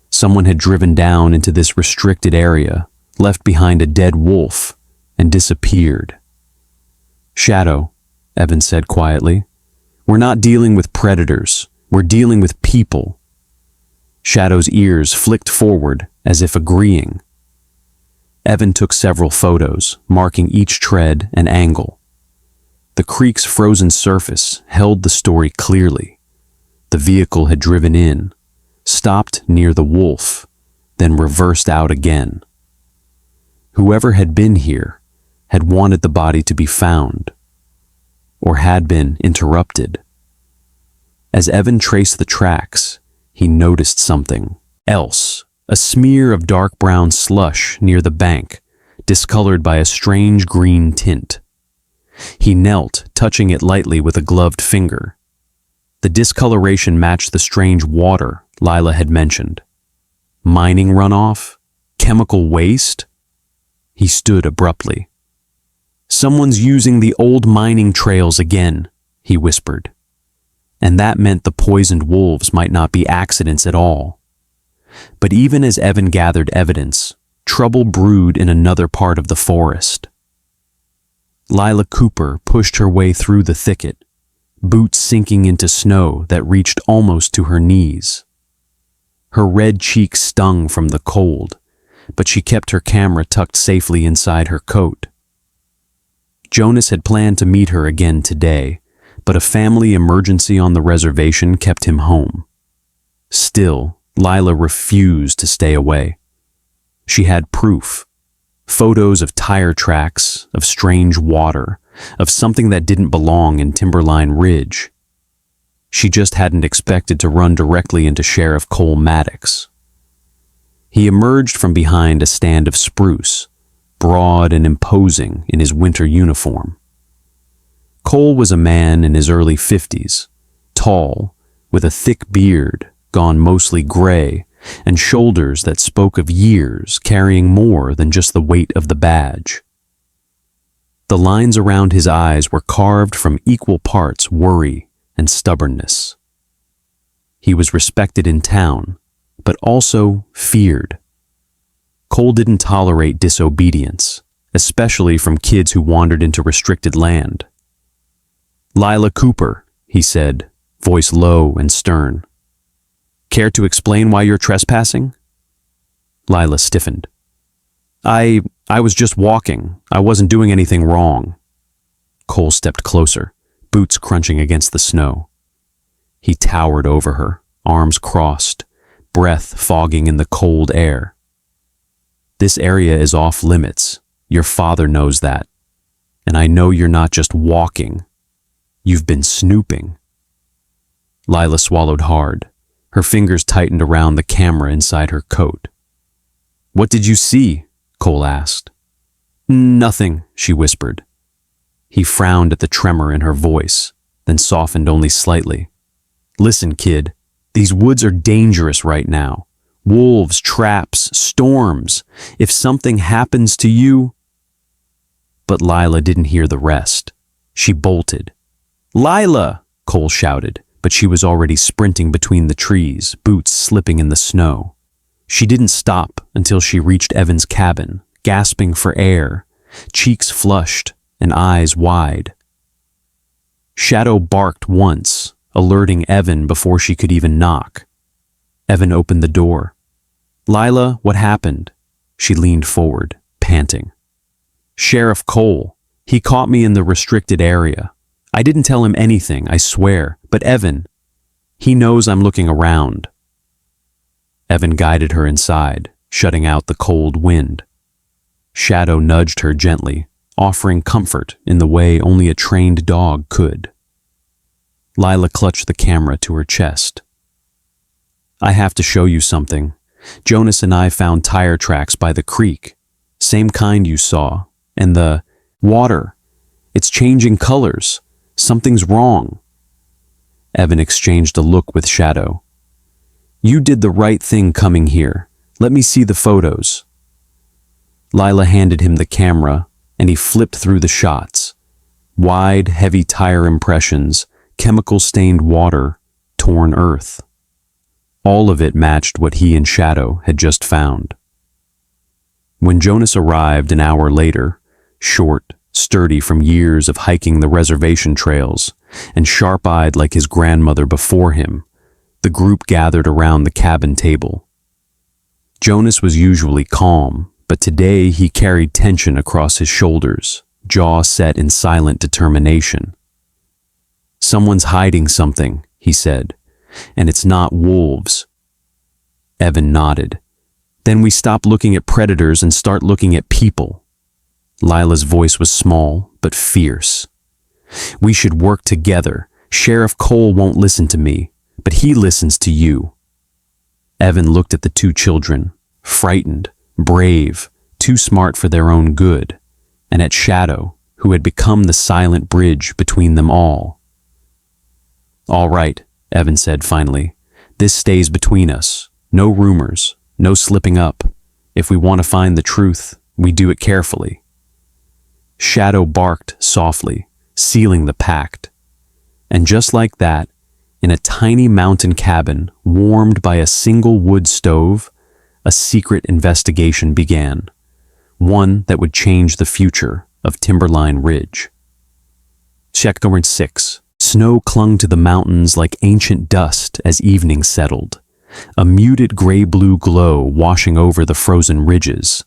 Someone had driven down into this restricted area, left behind a dead wolf, and disappeared. "Shadow," Evan said quietly, "we're not dealing with predators, we're dealing with people." Shadow's ears flicked forward as if agreeing. Evan took several photos, marking each tread and angle. The creek's frozen surface held the story clearly. The vehicle had driven in, stopped near the wolf, then reversed out again. Whoever had been here had wanted the body to be found, or had been interrupted. As Evan traced the tracks, he noticed something else, a smear of dark brown slush near the bank, discolored by a strange green tint. He knelt, touching it lightly with a gloved finger. The discoloration matched the strange water Lila had mentioned. Mining runoff? Chemical waste? He stood abruptly. "Someone's using the old mining trails again," he whispered. And that meant the poisoned wolves might not be accidents at all. But even as Evan gathered evidence, trouble brewed in another part of the forest. Lila Cooper pushed her way through the thicket, boots sinking into snow that reached almost to her knees. Her red cheeks stung from the cold, but she kept her camera tucked safely inside her coat. Jonas had planned to meet her again today, but a family emergency on the reservation kept him home. Still, Lila refused to stay away. She had proof. Photos of tire tracks, of strange water, of something that didn't belong in Timberline Ridge. She just hadn't expected to run directly into Sheriff Cole Maddox. He emerged from behind a stand of spruce, broad and imposing in his winter uniform. Cole was a man in his early 50s, tall, with a thick beard, gone mostly gray, and shoulders that spoke of years carrying more than just the weight of the badge. The lines around his eyes were carved from equal parts worry and stubbornness. He was respected in town, but also feared. Cole didn't tolerate disobedience, especially from kids who wandered into restricted land. "Lila Cooper," he said, voice low and stern. "Care to explain why you're trespassing?" Lila stiffened. I was just walking. I wasn't doing anything wrong. Cole stepped closer, boots crunching against the snow. He towered over her, arms crossed, breath fogging in the cold air. This area is off limits. Your father knows that. And I know you're not just walking. You've been snooping. Lila swallowed hard. Her fingers tightened around the camera inside her coat. What did you see? Cole asked. Nothing, she whispered. He frowned at the tremor in her voice, then softened only slightly. Listen, kid, these woods are dangerous right now. Wolves, traps, storms. If something happens to you... But Lila didn't hear the rest. She bolted. Lila! Cole shouted, but she was already sprinting between the trees, boots slipping in the snow. She didn't stop until she reached Evan's cabin, gasping for air, cheeks flushed and eyes wide. Shadow barked once, alerting Evan before she could even knock. Evan opened the door. Lila, what happened? She leaned forward, panting. Sheriff Cole. He caught me in the restricted area. I didn't tell him anything, I swear, but Evan, he knows I'm looking around. Evan guided her inside, shutting out the cold wind. Shadow nudged her gently, offering comfort in the way only a trained dog could. Lila clutched the camera to her chest. I have to show you something. Jonas and I found tire tracks by the creek. Same kind you saw. And the water. It's changing colors. Something's wrong. Evan exchanged a look with Shadow. You did the right thing coming here. Let me see the photos. Lila handed him the camera, and he flipped through the shots. Wide, heavy tire impressions, chemical-stained water, torn earth. All of it matched what he and Shadow had just found. When Jonas arrived an hour later, short, sturdy from years of hiking the reservation trails, and sharp-eyed like his grandmother before him, the group gathered around the cabin table. Jonas was usually calm, but today he carried tension across his shoulders, jaw set in silent determination. Someone's hiding something, he said, and it's not wolves. Evan nodded. Then we stop looking at predators and start looking at people. Lila's voice was small, but fierce. We should work together. Sheriff Cole won't listen to me, but he listens to you. Evan looked at the two children, frightened, brave, too smart for their own good, and at Shadow, who had become the silent bridge between them all. All right, Evan said finally. This stays between us. No rumors, no slipping up. If we want to find the truth, we do it carefully. Shadow barked softly, sealing the pact. And just like that, in a tiny mountain cabin warmed by a single wood stove, a secret investigation began, one that would change the future of Timberline Ridge. Chapter 6. Snow clung to the mountains like ancient dust as evening settled, a muted gray-blue glow washing over the frozen ridges.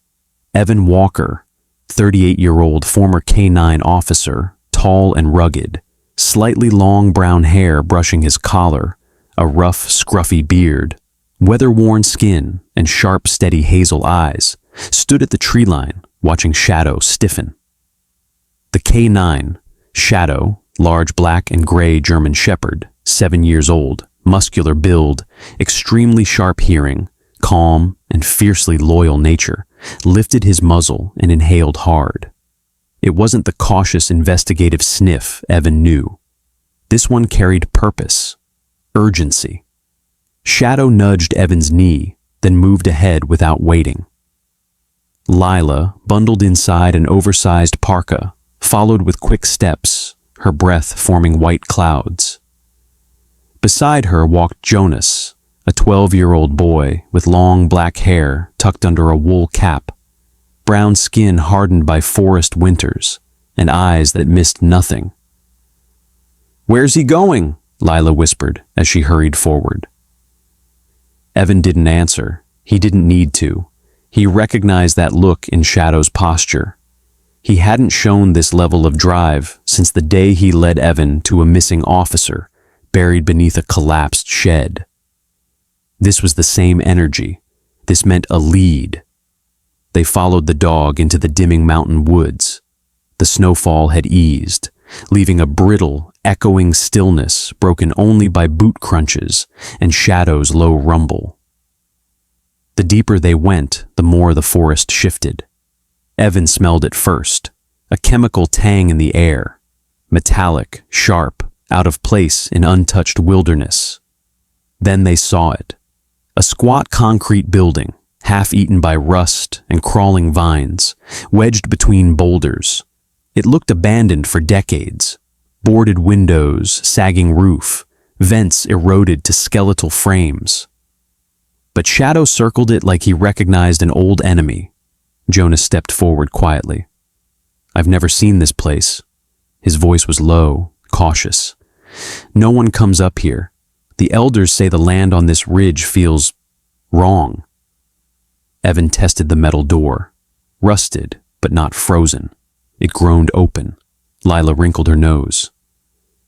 Evan Walker, 38-year-old former K-9 officer, tall and rugged, slightly long brown hair brushing his collar, a rough, scruffy beard, weather-worn skin, and sharp, steady hazel eyes, stood at the tree line, watching Shadow stiffen. The K-9, Shadow, large black and gray German shepherd, 7 years old, muscular build, extremely sharp hearing, calm and fiercely loyal nature, lifted his muzzle and inhaled hard. It wasn't the cautious, investigative sniff Evan knew. This one carried purpose, urgency. Shadow nudged Evan's knee, then moved ahead without waiting. Lila, bundled inside an oversized parka, followed with quick steps, her breath forming white clouds. Beside her walked Jonas, a 12-year-old boy with long black hair tucked under a wool cap, brown skin hardened by forest winters, and eyes that missed nothing. "Where's he going?" Lila whispered as she hurried forward. Evan didn't answer. He didn't need to. He recognized that look in Shadow's posture. He hadn't shown this level of drive since the day he led Evan to a missing officer buried beneath a collapsed shed. This was the same energy. This meant a lead. They followed the dog into the dimming mountain woods. The snowfall had eased, leaving a brittle, echoing stillness broken only by boot crunches and Shadow's low rumble. The deeper they went, the more the forest shifted. Evan smelled it first, a chemical tang in the air, metallic, sharp, out of place in untouched wilderness. Then they saw it, a squat concrete building, half-eaten by rust and crawling vines, wedged between boulders. It looked abandoned for decades. Boarded windows, sagging roof, vents eroded to skeletal frames. But Shadow circled it like he recognized an old enemy. Jonas stepped forward quietly. "I've never seen this place." His voice was low, cautious. "No one comes up here. The elders say the land on this ridge feels wrong." Evan tested the metal door. Rusted, but not frozen. It groaned open. Lila wrinkled her nose.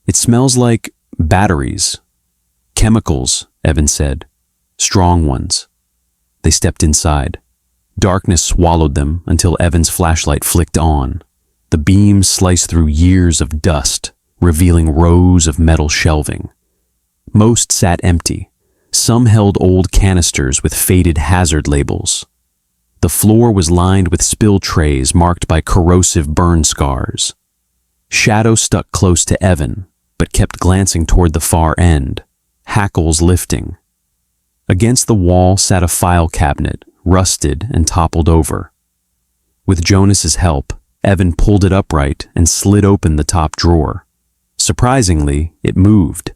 "It smells like batteries." "Chemicals," Evan said. "Strong ones." They stepped inside. Darkness swallowed them until Evan's flashlight flicked on. The beam sliced through years of dust, revealing rows of metal shelving. Most sat empty. Some held old canisters with faded hazard labels. The floor was lined with spill trays marked by corrosive burn scars. Shadow stuck close to Evan, but kept glancing toward the far end, hackles lifting. Against the wall sat a file cabinet, rusted and toppled over. With Jonas's help, Evan pulled it upright and slid open the top drawer. Surprisingly, it moved.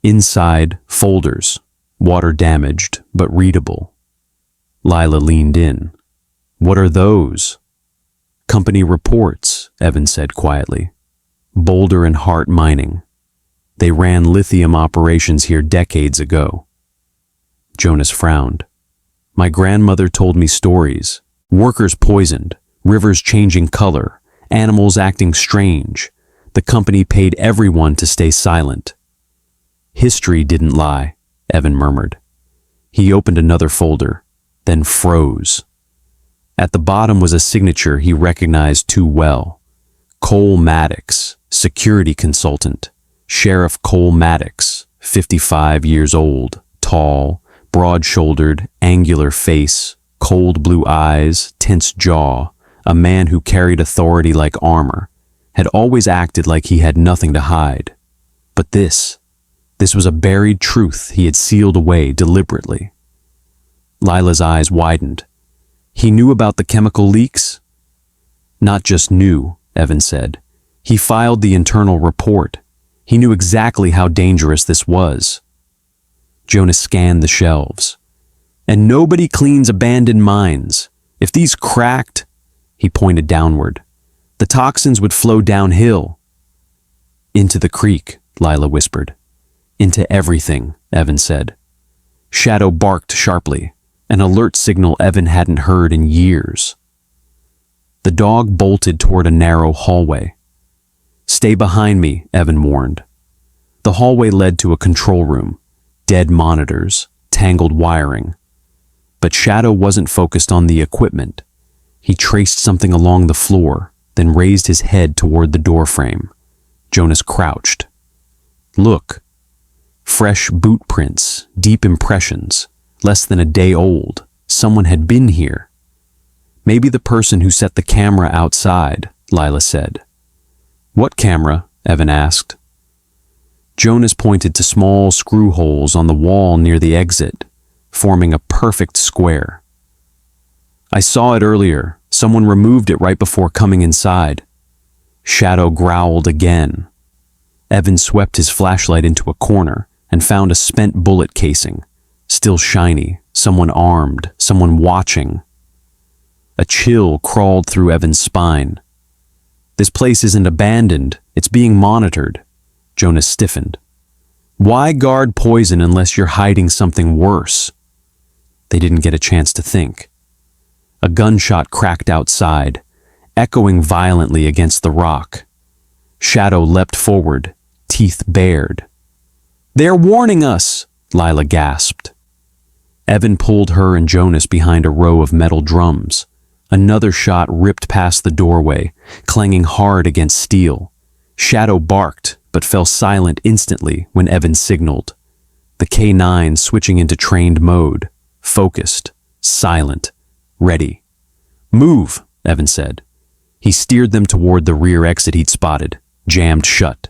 Inside, folders, water damaged but readable. Lila leaned in. "What are those?" "Company reports," Evan said quietly. "Boulder and Hart Mining. They ran lithium operations here decades ago." Jonas frowned. "My grandmother told me stories. Workers poisoned, rivers changing color, animals acting strange. The company paid everyone to stay silent." "History didn't lie," Evan murmured. He opened another folder, then froze. At the bottom was a signature he recognized too well. Cole Maddox, security consultant. Sheriff Cole Maddox, 55 years old, tall, broad-shouldered, angular face, cold blue eyes, tense jaw, a man who carried authority like armor, had always acted like he had nothing to hide. But this was a buried truth he had sealed away deliberately. Lila's eyes widened. "He knew about the chemical leaks?" "Not just knew," Evan said. "He filed the internal report. He knew exactly how dangerous this was." Jonas scanned the shelves. "And nobody cleans abandoned mines. If these cracked," he pointed downward, "the toxins would flow downhill." "Into the creek," Lila whispered. "Into everything," Evan said. Shadow barked sharply, an alert signal Evan hadn't heard in years. The dog bolted toward a narrow hallway. "Stay behind me," Evan warned. The hallway led to a control room, dead monitors, tangled wiring. But Shadow wasn't focused on the equipment. He traced something along the floor, then raised his head toward the doorframe. Jonas crouched. "Look." Fresh boot prints, deep impressions, less than a day old. Someone had been here. "Maybe the person who set the camera outside," Lila said. "What camera?" Evan asked. Jonas pointed to small screw holes on the wall near the exit, forming a perfect square. "I saw it earlier. Someone removed it right before coming inside." Shadow growled again. Evan swept his flashlight into a corner and found a spent bullet casing, still shiny, someone armed, someone watching. A chill crawled through Evan's spine. "This place isn't abandoned, it's being monitored." Jonas stiffened. "Why guard poison unless you're hiding something worse?" They didn't get a chance to think. A gunshot cracked outside, echoing violently against the rock. Shadow leapt forward, teeth bared. "They're warning us!" Lila gasped. Evan pulled her and Jonas behind a row of metal drums. Another shot ripped past the doorway, clanging hard against steel. Shadow barked, but fell silent instantly when Evan signaled. The K9 switching into trained mode, focused, silent, ready. "Move," Evan said. He steered them toward the rear exit he'd spotted, jammed shut.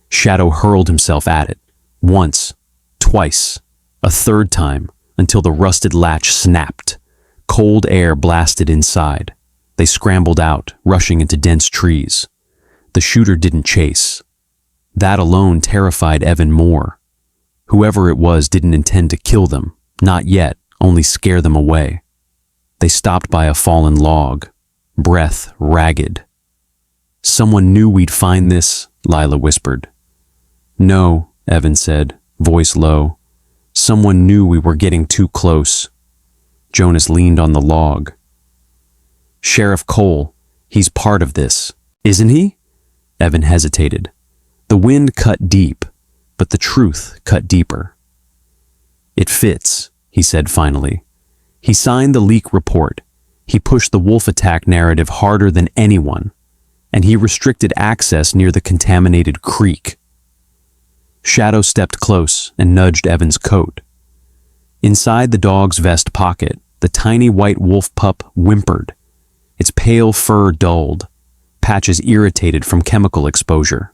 Shadow hurled himself at it, once, twice, a third time, until the rusted latch snapped. Cold air blasted inside. They scrambled out, rushing into dense trees. The shooter didn't chase. That alone terrified Evan more. Whoever it was didn't intend to kill them, not yet, only scare them away. They stopped by a fallen log, breath ragged. "Someone knew we'd find this," Lila whispered. "No," Evan said, voice low. "Someone knew we were getting too close." Jonas leaned on the log. "Sheriff Cole, he's part of this, isn't he?" Evan hesitated. The wind cut deep, but the truth cut deeper. "It fits," he said finally. He signed the leak report. He pushed the wolf attack narrative harder than anyone, and he restricted access near the contaminated creek. Shadow stepped close and nudged Evan's coat. Inside the dog's vest pocket, the tiny white wolf pup whimpered. Its pale fur dulled, patches irritated from chemical exposure.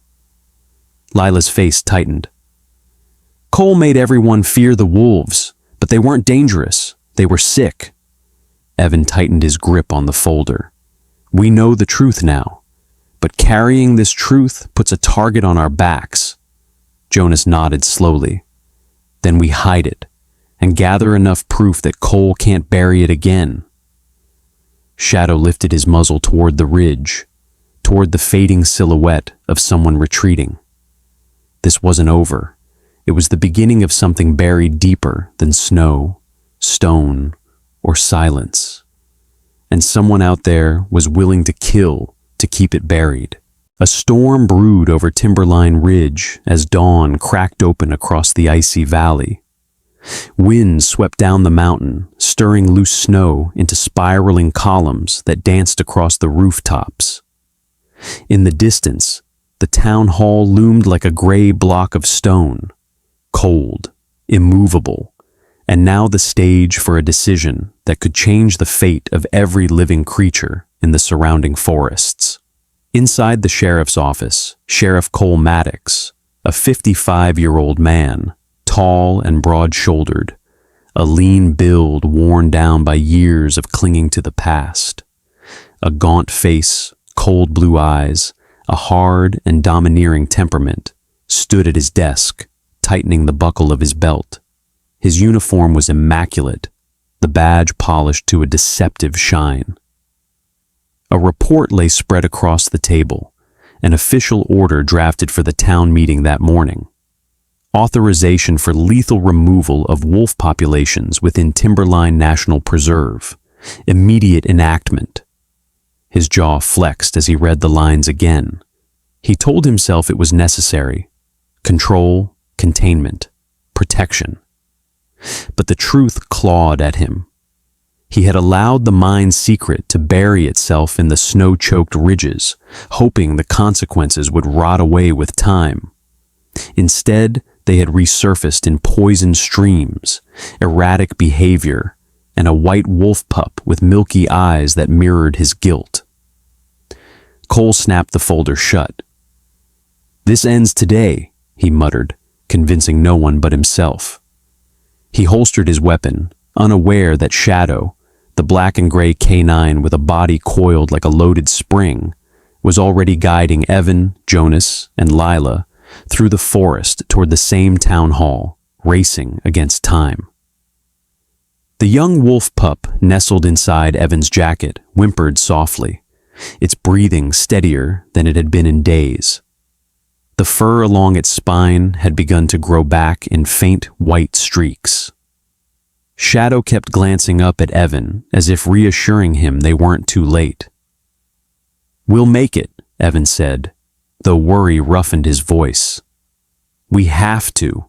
Lila's face tightened. "Cole made everyone fear the wolves, but they weren't dangerous. They were sick." Evan tightened his grip on the folder. "We know the truth now, but carrying this truth puts a target on our backs." Jonas nodded slowly. "Then we hide it and gather enough proof that Cole can't bury it again." Shadow lifted his muzzle toward the ridge, toward the fading silhouette of someone retreating. This wasn't over. It was the beginning of something buried deeper than snow, stone, or silence. And someone out there was willing to kill to keep it buried. A storm brewed over Timberline Ridge as dawn cracked open across the icy valley. Winds swept down the mountain, stirring loose snow into spiraling columns that danced across the rooftops. In the distance, the town hall loomed like a gray block of stone, cold, immovable, and now the stage for a decision that could change the fate of every living creature in the surrounding forests. Inside the sheriff's office, Sheriff Cole Maddox, a 55-year-old man, tall and broad-shouldered, a lean build worn down by years of clinging to the past. A gaunt face, cold blue eyes, a hard and domineering temperament, stood at his desk, tightening the buckle of his belt. His uniform was immaculate, the badge polished to a deceptive shine. A report lay spread across the table, an official order drafted for the town meeting that morning. Authorization for lethal removal of wolf populations within Timberline National Preserve. Immediate enactment. His jaw flexed as he read the lines again. He told himself it was necessary. Control, containment, protection. But the truth clawed at him. He had allowed the mine's secret to bury itself in the snow-choked ridges, hoping the consequences would rot away with time. Instead, they had resurfaced in poisoned streams, erratic behavior, and a white wolf pup with milky eyes that mirrored his guilt. Cole snapped the folder shut. "This ends today," he muttered, convincing no one but himself. He holstered his weapon, unaware that Shadow, the black and gray K9 with a body coiled like a loaded spring, was already guiding Evan, Jonas, and Lila through the forest toward the same town hall, racing against time. The young wolf pup nestled inside Evan's jacket, whimpered softly, its breathing steadier than it had been in days. The fur along its spine had begun to grow back in faint white streaks. Shadow kept glancing up at Evan as if reassuring him they weren't too late. "We'll make it," Evan said, though worry roughened his voice. "We have to."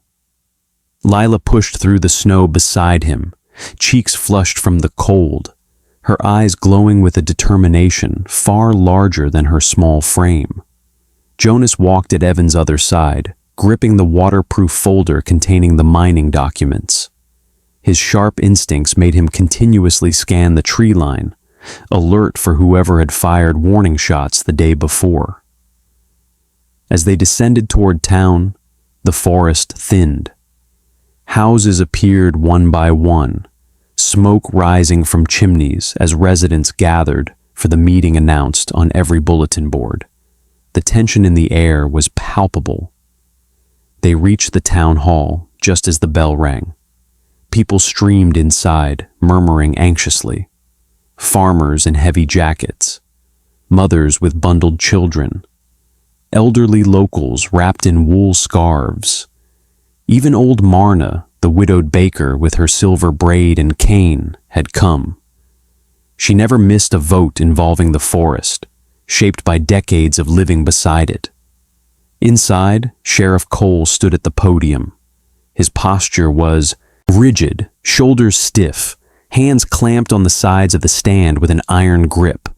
Lila pushed through the snow beside him, cheeks flushed from the cold, her eyes glowing with a determination far larger than her small frame. Jonas walked at Evan's other side, gripping the waterproof folder containing the mining documents. His sharp instincts made him continuously scan the tree line, alert for whoever had fired warning shots the day before. As they descended toward town, the forest thinned. Houses appeared one by one, smoke rising from chimneys as residents gathered for the meeting announced on every bulletin board. The tension in the air was palpable. They reached the town hall just as the bell rang. People streamed inside, murmuring anxiously. Farmers in heavy jackets, mothers with bundled children, elderly locals wrapped in wool scarves. Even old Marna, the widowed baker with her silver braid and cane, had come. She never missed a vote involving the forest, shaped by decades of living beside it. Inside, Sheriff Cole stood at the podium. His posture was rigid, shoulders stiff, hands clamped on the sides of the stand with an iron grip.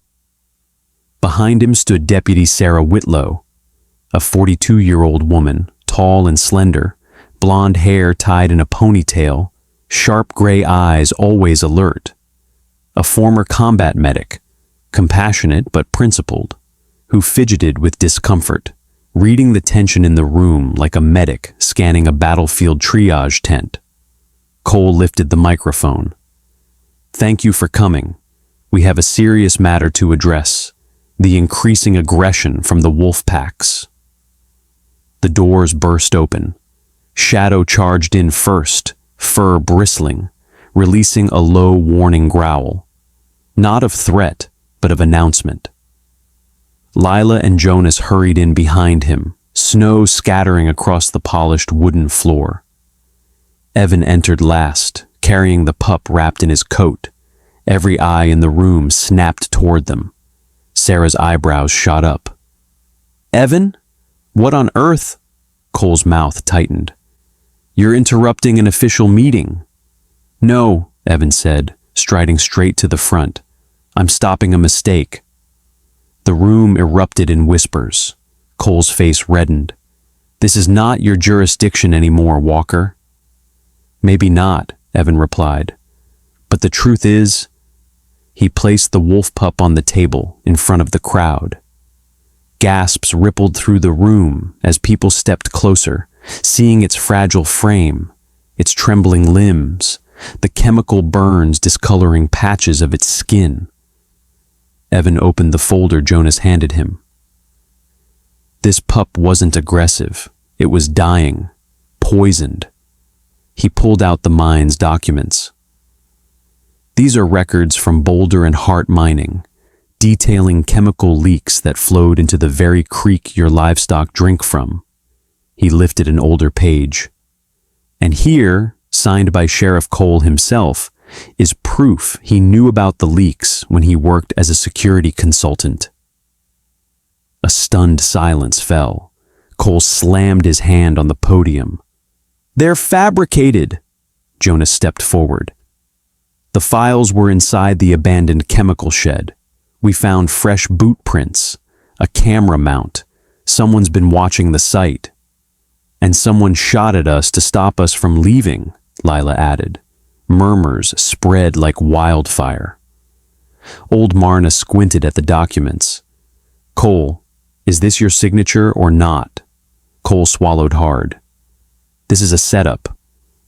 Behind him stood Deputy Sarah Whitlow, a 42-year-old woman, tall and slender, blonde hair tied in a ponytail, sharp gray eyes always alert. A former combat medic, compassionate but principled, who fidgeted with discomfort, reading the tension in the room like a medic scanning a battlefield triage tent. Cole lifted the microphone. "Thank you for coming. We have a serious matter to address, the increasing aggression from the wolf packs." The doors burst open. Shadow charged in first, fur bristling, releasing a low warning growl. Not of threat, but of announcement. Lila and Jonas hurried in behind him, snow scattering across the polished wooden floor. Evan entered last, carrying the pup wrapped in his coat. Every eye in the room snapped toward them. Sarah's eyebrows shot up. "Evan? What on earth?" Cole's mouth tightened. "You're interrupting an official meeting." "No," Evan said, striding straight to the front. "I'm stopping a mistake." The room erupted in whispers. Cole's face reddened. "This is not your jurisdiction anymore, Walker." "Maybe not," Evan replied. "But the truth is..." He placed the wolf pup on the table in front of the crowd. Gasps rippled through the room as people stepped closer, seeing its fragile frame, its trembling limbs, the chemical burns discoloring patches of its skin. Evan opened the folder Jonas handed him. This pup wasn't aggressive. It was dying, poisoned. He pulled out the mine's documents. "These are records from Boulder and Hart Mining, detailing chemical leaks that flowed into the very creek your livestock drink from." He lifted an older page. "And here, signed by Sheriff Cole himself, is proof he knew about the leaks when he worked as a security consultant." A stunned silence fell. Cole slammed his hand on the podium. "They're fabricated!" Jonas stepped forward. "The files were inside the abandoned chemical shed. We found fresh boot prints, a camera mount. Someone's been watching the site. And someone shot at us to stop us from leaving," Lila added. Murmurs spread like wildfire. Old Marna squinted at the documents. "Cole, is this your signature or not?" Cole swallowed hard. "This is a setup.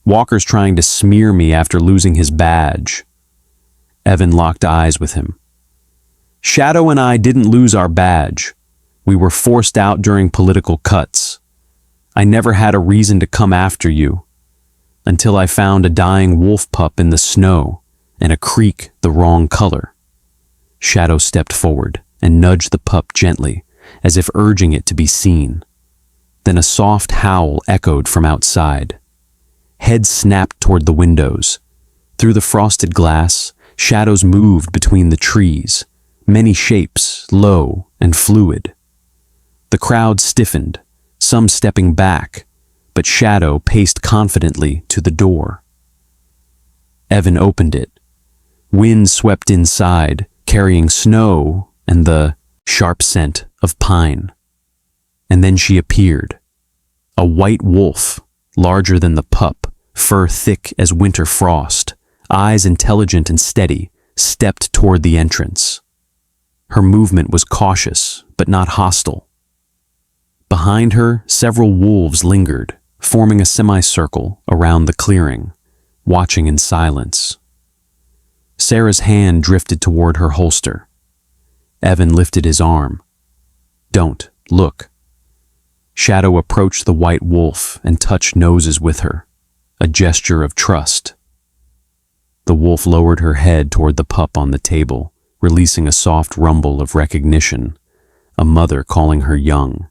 Walker's trying to smear me after losing his badge." Evan locked eyes with him. "Shadow and I didn't lose our badge. We were forced out during political cuts. I never had a reason to come after you, until I found a dying wolf pup in the snow and a creek the wrong color." Shadow stepped forward and nudged the pup gently, as if urging it to be seen. Then a soft howl echoed from outside. Heads snapped toward the windows. Through the frosted glass, shadows moved between the trees, many shapes, low and fluid. The crowd stiffened, some stepping back, but Shadow paced confidently to the door. Evan opened it. Wind swept inside, carrying snow and the sharp scent of pine. And then she appeared. A white wolf, larger than the pup, fur thick as winter frost, eyes intelligent and steady, stepped toward the entrance. Her movement was cautious, but not hostile. Behind her, several wolves lingered, forming a semicircle around the clearing, watching in silence. Sarah's hand drifted toward her holster. Evan lifted his arm. "Don't, look." Shadow approached the white wolf and touched noses with her, a gesture of trust. The wolf lowered her head toward the pup on the table, releasing a soft rumble of recognition, a mother calling her young.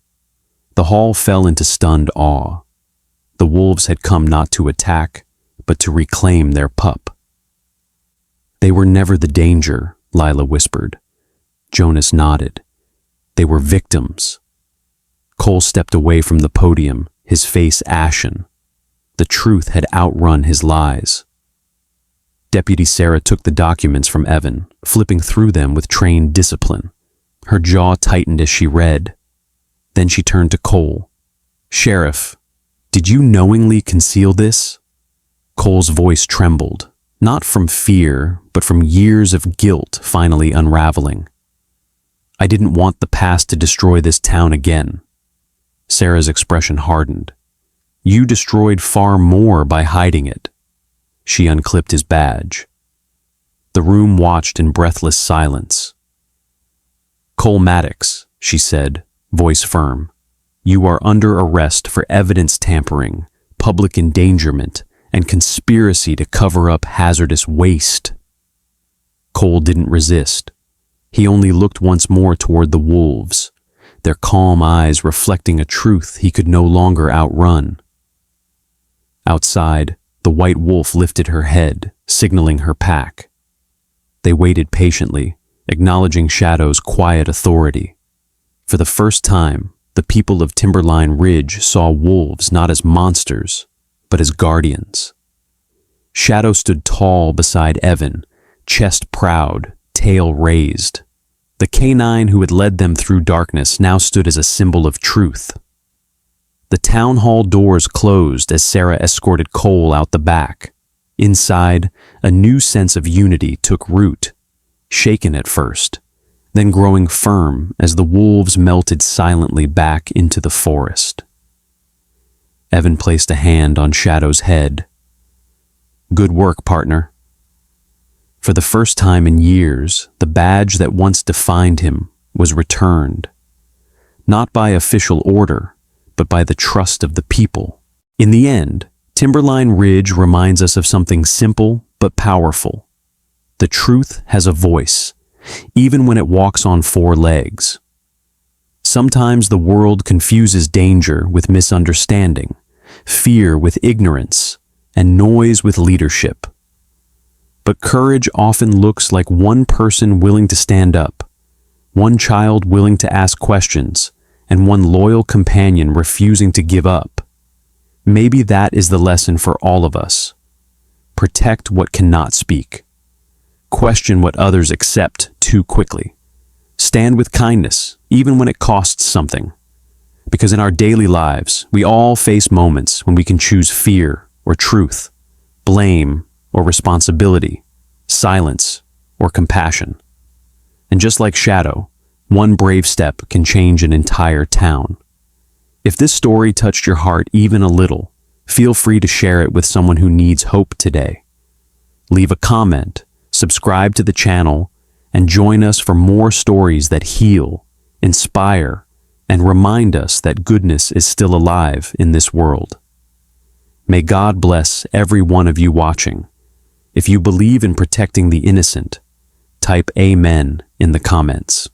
The hall fell into stunned awe. The wolves had come not to attack, but to reclaim their pup. "They were never the danger," Lila whispered. Jonas nodded. "They were victims." Cole stepped away from the podium, his face ashen. The truth had outrun his lies. Deputy Sarah took the documents from Evan, flipping through them with trained discipline. Her jaw tightened as she read. Then she turned to Cole. "Sheriff, did you knowingly conceal this?" Cole's voice trembled, not from fear, but from years of guilt finally unraveling. "I didn't want the past to destroy this town again." Sarah's expression hardened. "You destroyed far more by hiding it." She unclipped his badge. The room watched in breathless silence. "Cole Maddox," she said, voice firm, "you are under arrest for evidence tampering, public endangerment, and conspiracy to cover up hazardous waste." Cole didn't resist. He only looked once more toward the wolves, their calm eyes reflecting a truth he could no longer outrun. Outside, the white wolf lifted her head, signaling her pack. They waited patiently, acknowledging Shadow's quiet authority. For the first time, the people of Timberline Ridge saw wolves not as monsters, but as guardians. Shadow stood tall beside Evan, chest proud, tail raised. The canine who had led them through darkness now stood as a symbol of truth. The town hall doors closed as Sarah escorted Cole out the back. Inside, a new sense of unity took root, shaken at first, then growing firm as the wolves melted silently back into the forest. Evan placed a hand on Shadow's head. "Good work, partner." For the first time in years, the badge that once defined him was returned. Not by official order, but by the trust of the people. In the end, Timberline Ridge reminds us of something simple but powerful. The truth has a voice, even when it walks on four legs. Sometimes the world confuses danger with misunderstanding, fear with ignorance, and noise with leadership. But courage often looks like one person willing to stand up, one child willing to ask questions, and one loyal companion refusing to give up. Maybe that is the lesson for all of us. Protect what cannot speak. Question what others accept too quickly. Stand with kindness, even when it costs something. Because in our daily lives, we all face moments when we can choose fear or truth, blame or responsibility, silence or compassion. And just like Shadow, one brave step can change an entire town. If this story touched your heart even a little, feel free to share it with someone who needs hope today. Leave a comment, subscribe to the channel, and join us for more stories that heal, inspire, and remind us that goodness is still alive in this world. May God bless every one of you watching. If you believe in protecting the innocent, type Amen in the comments.